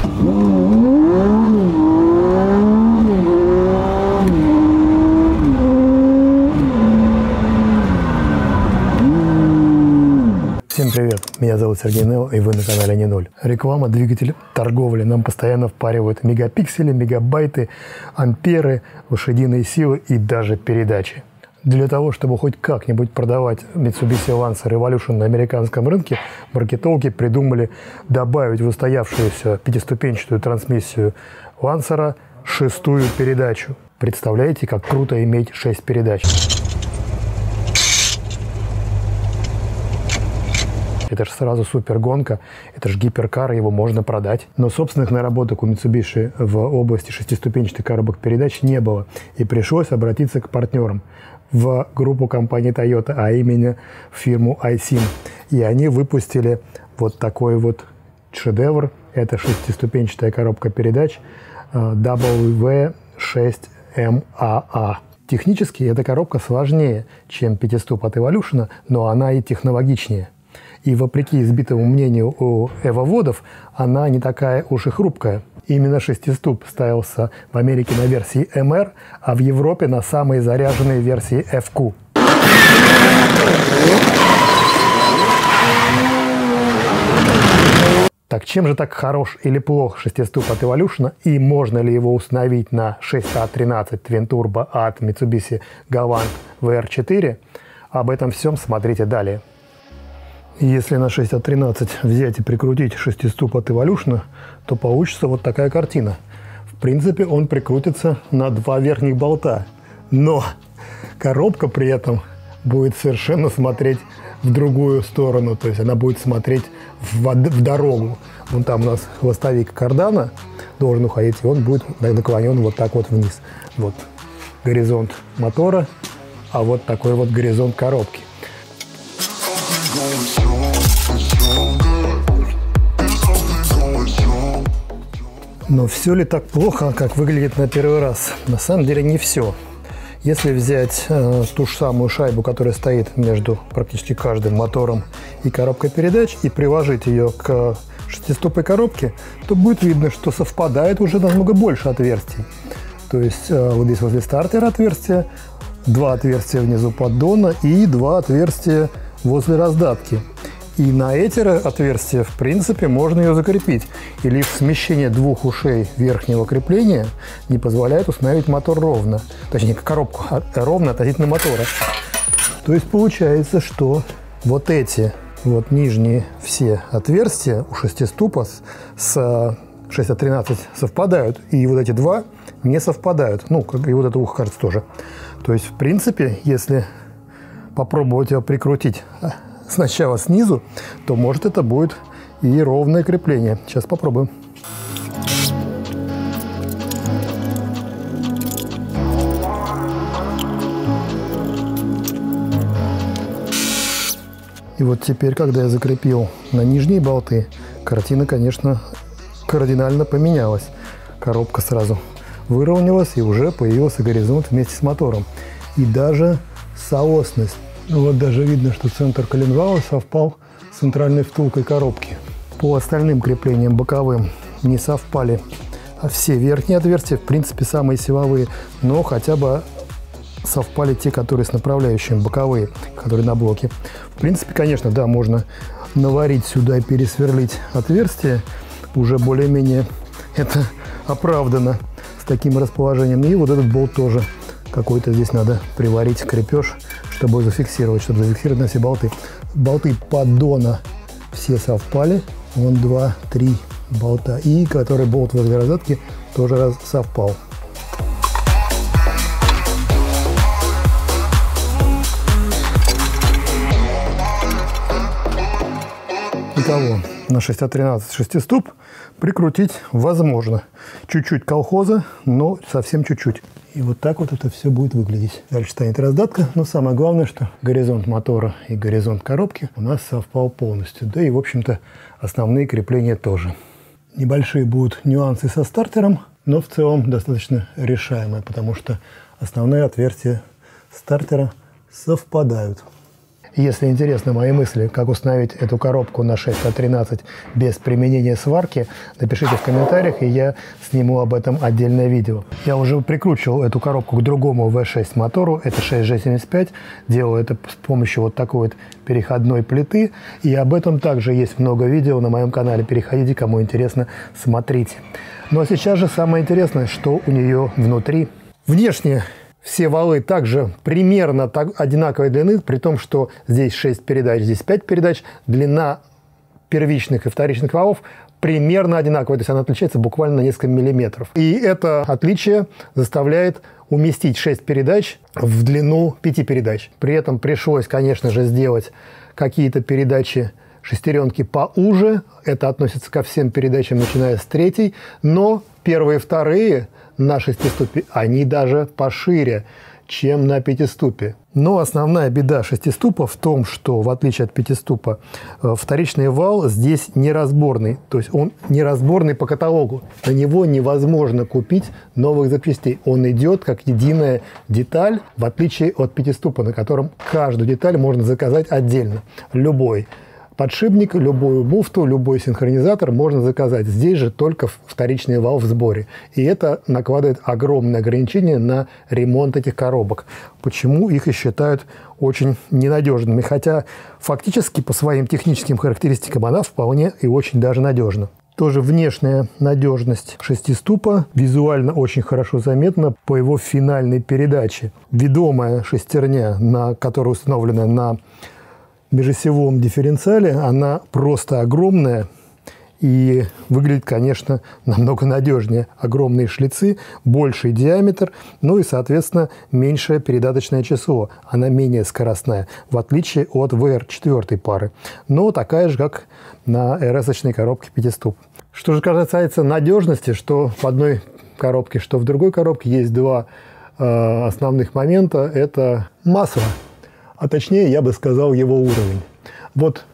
Всем привет, меня зовут Сергей Нео, и вы на канале Не Ноль. Реклама, двигатель, торговля. Нам постоянно впаривают мегапиксели, мегабайты, амперы, лошадиные силы и даже передачи. Для того, чтобы хоть как-нибудь продавать Mitsubishi Lancer Evolution на американском рынке, маркетологи придумали добавить в устоявшуюся пятиступенчатую трансмиссию Lancer шестую передачу. Представляете, как круто иметь 6 передач? Это же сразу супер гонка, это же гиперкар, его можно продать. Но собственных наработок у Mitsubishi в области шестиступенчатых коробок передач не было. И пришлось обратиться к партнерам в группу компании Toyota, а именно в фирму iSIM. И они выпустили вот такой вот шедевр. Это шестиступенчатая коробка передач W6MAA. Технически эта коробка сложнее, чем пятиступ от Evolution, но она и технологичнее. И вопреки избитому мнению у эвоводов, она не такая уж и хрупкая. Именно шестиступ ставился в Америке на версии MR, а в Европе на самые заряженные версии FQ. Так чем же так хорош или плох шестиступ от Evolution, и можно ли его установить на 6А13 Twin Turbo от Mitsubishi Galant VR4? Об этом всем смотрите далее. Если на 6А13 взять и прикрутить шестиступ от Evolution, то получится вот такая картина. В принципе, он прикрутится на 2 верхних болта, но коробка при этом будет совершенно смотреть в другую сторону, то есть она будет смотреть в дорогу. Вон там у нас хвостовик кардана должен уходить, и он будет наклонен вот так вот вниз. Вот горизонт мотора, а вот такой вот горизонт коробки. Но все ли так плохо, как выглядит на первый раз? На самом деле не все. Если взять ту же самую шайбу, которая стоит между практически каждым мотором и коробкой передач, и приложить ее к шестиступой коробке, то будет видно, что совпадает уже намного больше отверстий. То есть вот здесь возле стартера отверстия, 2 отверстия внизу поддона и 2 отверстия возле раздатки. И на эти отверстия, в принципе, можно ее закрепить. И лишь смещение 2 ушей верхнего крепления не позволяет установить мотор ровно. Точнее, коробку ровно относительно мотора. То есть получается, что вот эти вот нижние все отверстия у шестиступа с 6А13 совпадают. И вот эти 2 не совпадают. Ну, и вот это ухо, кажется, тоже. То есть, в принципе, если попробовать его прикрутить сначала снизу, то может это будет и ровное крепление. Сейчас попробуем. И вот теперь, когда я закрепил на нижние болты, картина, конечно, кардинально поменялась. Коробка сразу выровнялась, и уже появился горизонт вместе с мотором. И даже соосность. Вот даже видно, что центр коленвала совпал с центральной втулкой коробки. По остальным креплениям боковым не совпали все верхние отверстия, в принципе, самые силовые, но хотя бы совпали те, которые с направляющим, боковые, которые на блоке. В принципе, конечно, да, можно наварить сюда и пересверлить отверстие, уже более-менее это оправдано с таким расположением. И вот этот болт тоже какой-то здесь надо приварить крепеж, чтобы зафиксировать на все болты. Болты поддона все совпали. Вон 2-3 болта. И который болт возле раздатки тоже совпал. Итого, на 6А13 шестиступ прикрутить возможно. Чуть-чуть колхоза, но совсем чуть-чуть. И вот так вот это все будет выглядеть. Дальше станет раздатка, но самое главное, что горизонт мотора и горизонт коробки у нас совпал полностью. Да и, в общем-то, основные крепления тоже. Небольшие будут нюансы со стартером, но в целом достаточно решаемые, потому что основные отверстия стартера совпадают. Если интересны мои мысли, как установить эту коробку на 6А13 без применения сварки, напишите в комментариях, и я сниму об этом отдельное видео. Я уже прикручивал эту коробку к другому V6 мотору, это 6G75. Делаю это с помощью вот такой вот переходной плиты. И об этом также есть много видео на моем канале. Переходите, кому интересно, смотрите. Ну а сейчас же самое интересное, что у нее внутри. Внешне все валы также примерно одинаковой длины, при том, что здесь 6 передач, здесь 5 передач. Длина первичных и вторичных валов примерно одинаковая, то есть она отличается буквально на несколько миллиметров. И это отличие заставляет уместить 6 передач в длину 5 передач. При этом пришлось, конечно же, сделать какие-то передачи шестеренки поуже. Это относится ко всем передачам, начиная с 3-й. Но первые и вторые на 6-ступе, они даже пошире, чем на 5-ступе. Но основная беда 6-ступа в том, что, в отличие от 5-ступа, вторичный вал здесь неразборный. То есть он неразборный по каталогу. На него невозможно купить новых запчастей. Он идет как единая деталь, в отличие от 5-ступа, на котором каждую деталь можно заказать отдельно. Любой подшипник, любую муфту, любой синхронизатор можно заказать. Здесь же только вторичный вал в сборе. И это накладывает огромное ограничение на ремонт этих коробок. Почему их и считают очень ненадежными. Хотя фактически по своим техническим характеристикам она вполне и очень даже надежна. Тоже внешняя надежность 6-ступа визуально очень хорошо заметна по его финальной передаче. Ведомая шестерня, которая установлена на межосевом дифференциале, она просто огромная и выглядит, конечно, намного надежнее. Огромные шлицы, больший диаметр, ну и, соответственно, меньшее передаточное число. Она менее скоростная, в отличие от VR4 пары, но такая же, как на РС-очной коробке 5-ступ. Что же касается надежности, что в одной коробке, что в другой коробке, есть два основных момента. Это масло. А точнее, я бы сказал, его уровень. Вот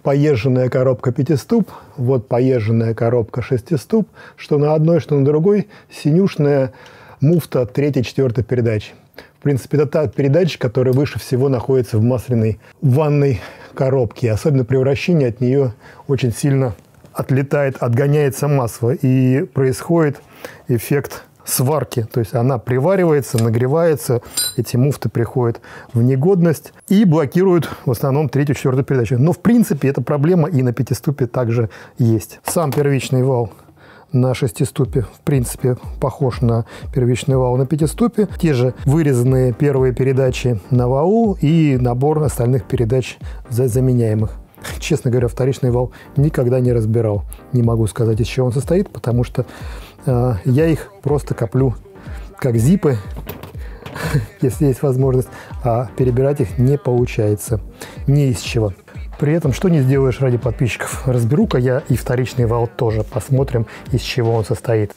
поезженная коробка 5-ступ, вот поезженная коробка 6-ступ, что на одной, что на другой синюшная муфта 3-4 передачи. В принципе, это та передача, которая выше всего находится в масляной ванной коробке. Особенно при вращении от нее очень сильно отлетает, отгоняется масло, и происходит эффект сварки, то есть она приваривается, нагревается, эти муфты приходят в негодность и блокируют в основном 3-4 передачу. Но в принципе эта проблема и на 5-ступе также есть. Сам первичный вал на 6-ступе в принципе похож на первичный вал на 5-ступе. Те же вырезанные первые передачи на валу и набор остальных передач заменяемых. Честно говоря, вторичный вал никогда не разбирал. Не могу сказать, из чего он состоит, потому что я их просто коплю как зипы, если есть возможность, а перебирать их не получается ни из чего. При этом, что не сделаешь ради подписчиков, разберу-ка я и вторичный вал тоже, посмотрим, из чего он состоит.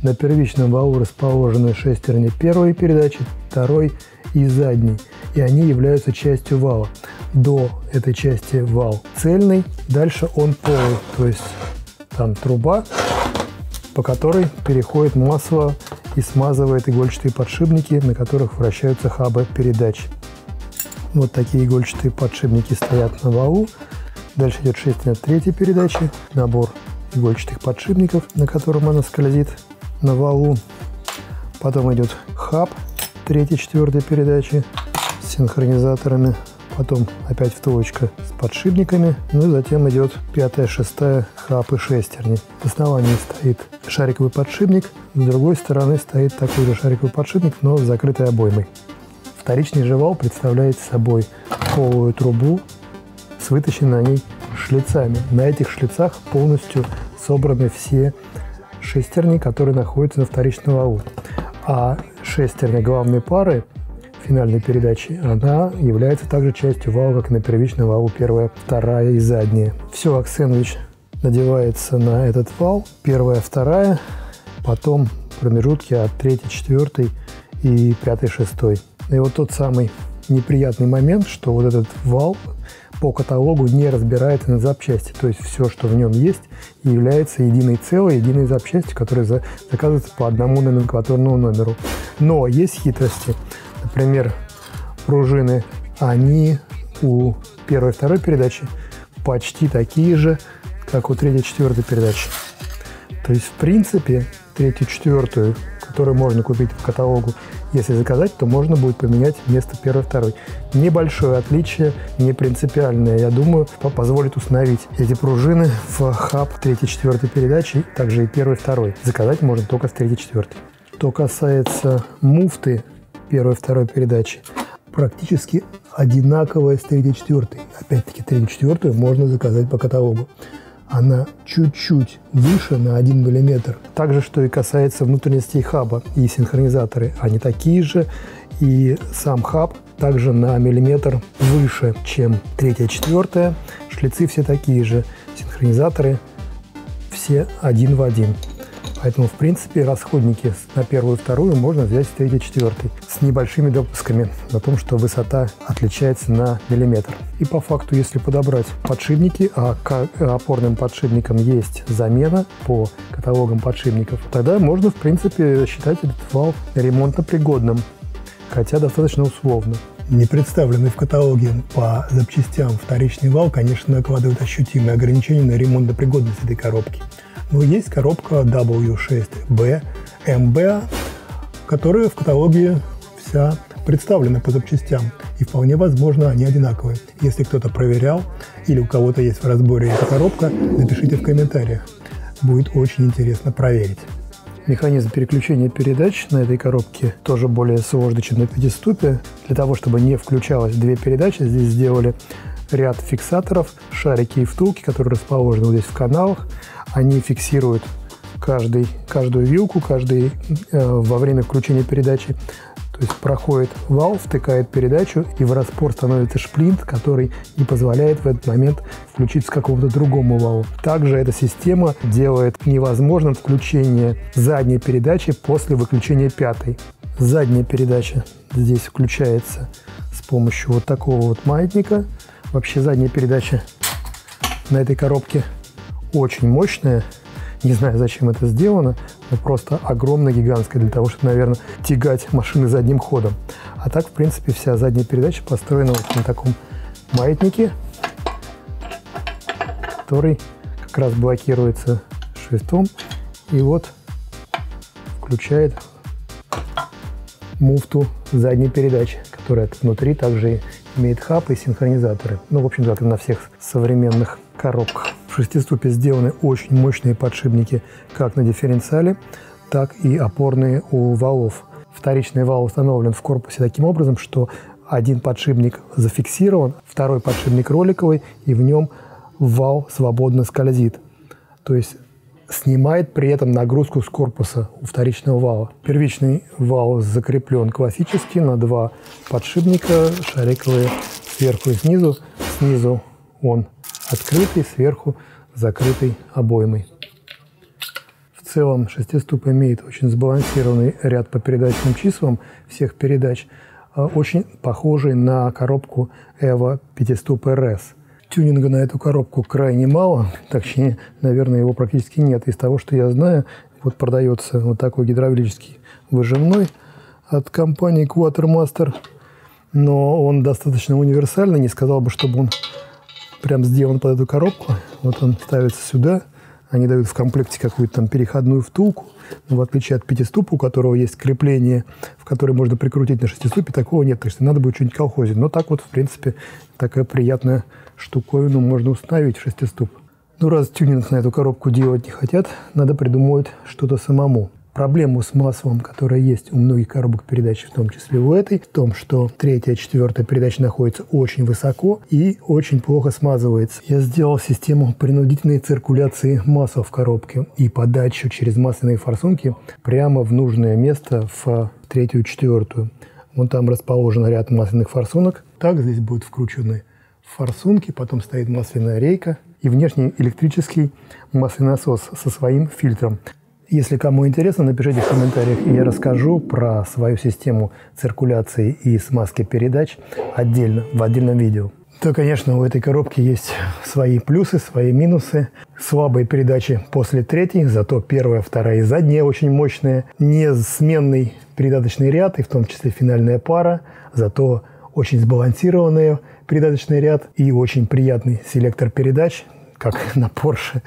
На первичном валу расположены шестерни первой передачи, второй и задней, и они являются частью вала. До этой части вал цельный, дальше он полый, то есть там труба, по которой переходит масло и смазывает игольчатые подшипники, на которых вращаются хабы передач. Вот такие игольчатые подшипники стоят на валу. Дальше идет шестерня третьей передачи, набор игольчатых подшипников, на котором она скользит на валу. Потом идет хаб 3-4 передачи с синхронизаторами. Потом опять втулочка с подшипниками. Ну и затем идет 5-6 хаб и шестерни. В основании стоит шариковый подшипник. С другой стороны стоит такой же шариковый подшипник, но с закрытой обоймой. Вторичный же вал представляет собой полую трубу с вытащенными на ней шлицами. На этих шлицах полностью собраны все шестерни, которые находятся на вторичном валу. А шестерня главной пары финальной передачи, она является также частью вала, как и на первичном валу, первая, вторая и задняя. Все как сэндвич надевается на этот вал, первая, вторая, потом промежутки от третьей, четвертой и пятой, шестой. И вот тот самый неприятный момент, что вот этот вал по каталогу не разбирается на запчасти. То есть все, что в нем есть, является единой целой, единой запчастью, которая заказывается по одному номенклатурному номеру. Но есть хитрости. Например, пружины, они у первой и второй передачи почти такие же, как у третьей и четвертой передачи. То есть, в принципе, третью и четвертую, которую можно купить в каталогу, если заказать, то можно будет поменять вместо первой и второй. Небольшое отличие, не принципиальное, я думаю, позволит установить эти пружины в хаб третьей и четвертой передачи, также и первой и второй. Заказать можно только с третьей и четвертой. Что касается муфты первой и второй передачи, практически одинаковая с третьей и четвертой. Опять-таки, третью и четвертую можно заказать по каталогу. Она чуть-чуть выше на 1 мм. Также, что и касается внутренностей хаба и синхронизаторы. Они такие же, и сам хаб также на миллиметр выше, чем третья и четвертая. Шлицы все такие же, синхронизаторы все один в один. Поэтому, в принципе, расходники на первую и вторую можно взять с третьей и четвертой, с небольшими допусками на том, что высота отличается на миллиметр. И по факту, если подобрать подшипники, а к опорным подшипникам есть замена по каталогам подшипников, тогда можно, в принципе, считать этот вал ремонтопригодным, хотя достаточно условно. Не представленный в каталоге по запчастям вторичный вал, конечно, накладывает ощутимые ограничения на ремонтопригодность этой коробки. Но есть коробка W6B MBA, которая в каталоге вся представлена по запчастям. И вполне возможно, они одинаковые. Если кто-то проверял или у кого-то есть в разборе эта коробка, напишите в комментариях. Будет очень интересно проверить. Механизм переключения передач на этой коробке тоже более сложный, чем на пятиступе. Для того, чтобы не включалось две передачи, здесь сделали ряд фиксаторов, шарики и втулки, которые расположены вот здесь в каналах. Они фиксируют каждую вилку, во время включения передачи. То есть проходит вал, втыкает передачу, и в распор становится шплинт, который не позволяет в этот момент включиться какому-то другому валу. Также эта система делает невозможным включение задней передачи после выключения пятой. Задняя передача здесь включается с помощью вот такого вот маятника. Вообще задняя передача на этой коробке очень мощная. Не знаю, зачем это сделано, но просто огромная, гигантская, для того, чтобы, наверное, тягать машины задним ходом. А так, в принципе, вся задняя передача построена вот на таком маятнике, который как раз блокируется швистом и вот включает муфту задней передачи, которая внутри также имеет хаб и синхронизаторы. Ну, в общем, как и на всех современных коробках. В шестиступе сделаны очень мощные подшипники как на дифференциале, так и опорные у валов. Вторичный вал установлен в корпусе таким образом, что один подшипник зафиксирован, второй подшипник роликовый, и в нем вал свободно скользит. То есть снимает при этом нагрузку с корпуса у вторичного вала. Первичный вал закреплен классически на два подшипника шариковые сверху и снизу. Снизу он открытый, сверху закрытый обоймой. В целом шестиступ имеет очень сбалансированный ряд по передачным числам всех передач, очень похожий на коробку EVO пятиступ RS. Тюнинга на эту коробку крайне мало, точнее, наверное, его практически нет. Из того, что я знаю, вот продается вот такой гидравлический выжимной от компании Quatermaster, но он достаточно универсальный, не сказал бы, чтобы он прям сделан под эту коробку. Вот он ставится сюда, они дают в комплекте какую-то там переходную втулку, но в отличие от пятиступа, у которого есть крепление, в которое можно прикрутить на шестиступе, такого нет, то есть надо будет что-нибудь колхозить. Но так вот, в принципе, такая приятная штуковину можно установить в шестиступ. Ну, раз тюнинг на эту коробку делать не хотят, надо придумывать что-то самому. проблему с маслом, которая есть у многих коробок передач, в том числе у этой, в том, что 3-я, 4-я передача находится очень высоко и очень плохо смазывается. Я сделал систему принудительной циркуляции масла в коробке и подачу через масляные форсунки прямо в нужное место в 3-ю, 4-ю. Вон там расположен ряд масляных форсунок. Так здесь будут вкручены форсунки, потом стоит масляная рейка и внешний электрический масляный насос со своим фильтром. Если кому интересно, напишите в комментариях, и я расскажу про свою систему циркуляции и смазки передач отдельно, в отдельном видео. То, конечно, у этой коробки есть свои плюсы, свои минусы. Слабые передачи после 3-й, зато 1-я, 2-я и задняя очень мощные. Несменный передаточный ряд, и в том числе финальная пара, зато очень сбалансированный передаточный ряд и очень приятный селектор передач, как на Porsche.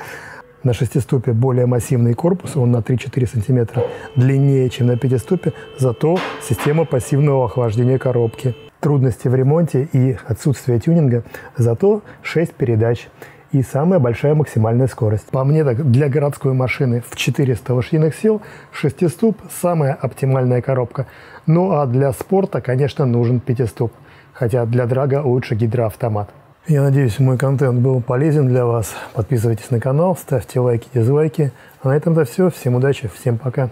На 6-ступе более массивный корпус, он на 3-4 см длиннее, чем на 5-ступе, зато система пассивного охлаждения коробки. Трудности в ремонте и отсутствие тюнинга, зато 6 передач и самая большая максимальная скорость. По мне, так, для городской машины в 400 лошадиных сил 6-ступ самая оптимальная коробка. Ну а для спорта, конечно, нужен 5-ступ, хотя для драга лучше гидроавтомат. Я надеюсь, мой контент был полезен для вас. Подписывайтесь на канал, ставьте лайки, дизлайки. А на этом-то все. Всем удачи, всем пока.